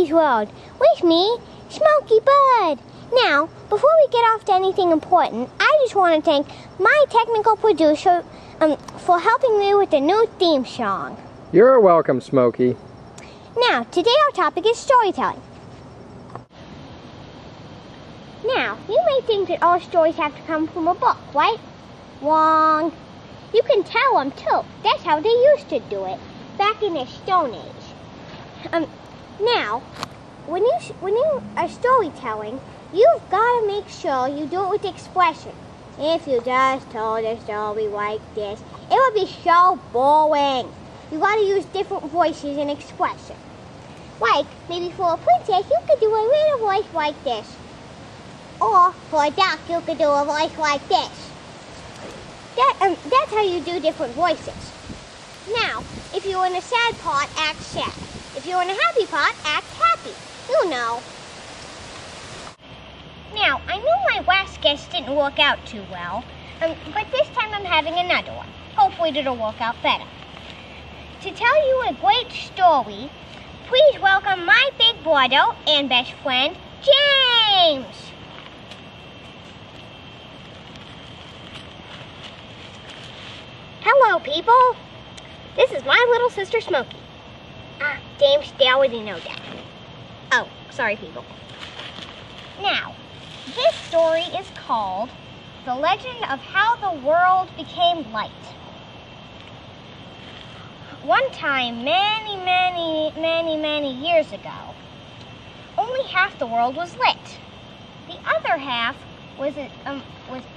Smokey's World with me, Smokey Bird. Now, before we get off to anything important, I just want to thank my technical producer for helping me with the new theme song. You're welcome, Smokey. Now, today our topic is storytelling. Now, you may think that all stories have to come from a book, right? Wrong. You can tell them too. That's how they used to do it back in the Stone Age. Now, when you are storytelling, you've got to make sure you do it with expression. If you just told a story like this, it would be so boring. You got to use different voices and expression. Like, maybe for a princess, you could do a little voice like this. Or for a duck, you could do a voice like this. That's how you do different voices. Now, if you're in a sad part, act sad. If you're in a happy part, act happy. You know. Now, I know my last guest didn't work out too well, but this time I'm having another one. Hopefully it'll work out better. To tell you a great story, please welcome my big brother and best friend, James. Hello, people. This is my little sister, Smokey. James, they already know that. Oh, sorry, people. Now, this story is called The Legend of How the World Became Light. One time, many years ago, only half the world was lit. The other half was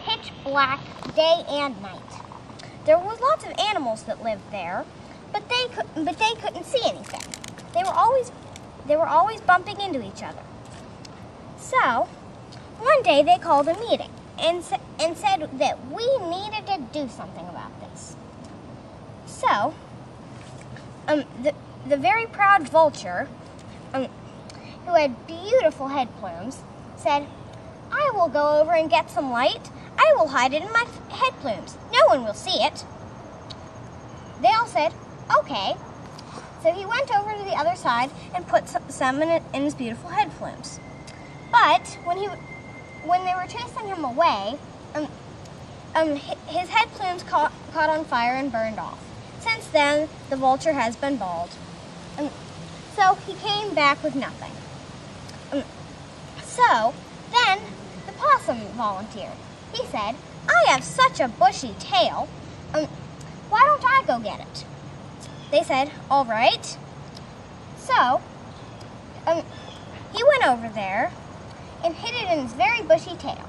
pitch black day and night. There was lots of animals that lived there, but they couldn't see anything. They were always bumping into each other. So, one day they called a meeting and said that we needed to do something about this. So, the very proud vulture, who had beautiful head plumes, said, "I will go over and get some light. I will hide it in my head plumes. No one will see it." They all said, "Okay." So he went over to the other side and put some in his beautiful head plumes. But when they were chasing him away, his head plumes caught on fire and burned off. Since then, the vulture has been bald. So he came back with nothing. So then the possum volunteered. He said, "I have such a bushy tail. Why don't I go get it?" They said, "All right." So he went over there and hid it in his very bushy tail.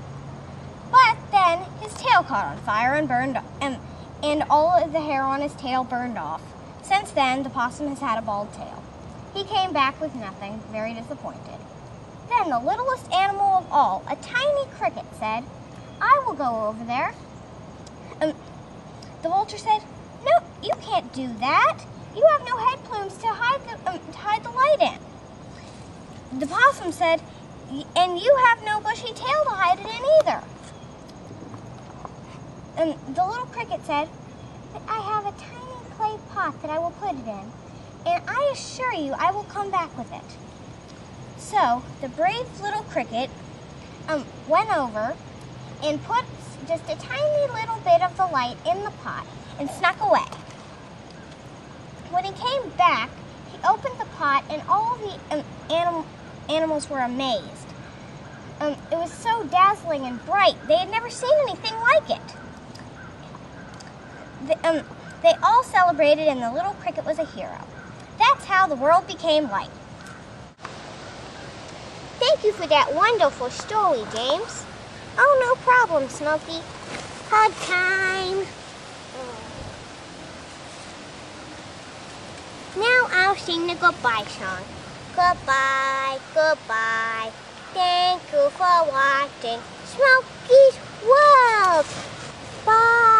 But then his tail caught on fire and burned, and all of the hair on his tail burned off. Since then, the possum has had a bald tail. He came back with nothing, very disappointed. Then the littlest animal of all, a tiny cricket, said, "I will go over there." The vulture said, "No, you can't do that. You have no head plumes to hide the light in." The possum said, "And you have no bushy tail to hide it in either." The little cricket said, "But I have a tiny clay pot that I will put it in, and I assure you I will come back with it." So the brave little cricket went over and put just a tiny little bit of the light in the pot and snuck away. When he came back, he opened the pot and all the animals were amazed. It was so dazzling and bright. They had never seen anything like it. They all celebrated, and the little cricket was a hero. That's how the world became light. Thank you for that wonderful story, James. Oh, no problem, Smokey. Hug time. Now I'll sing the goodbye song. Goodbye, goodbye. Thank you for watching Smokey's World. Bye.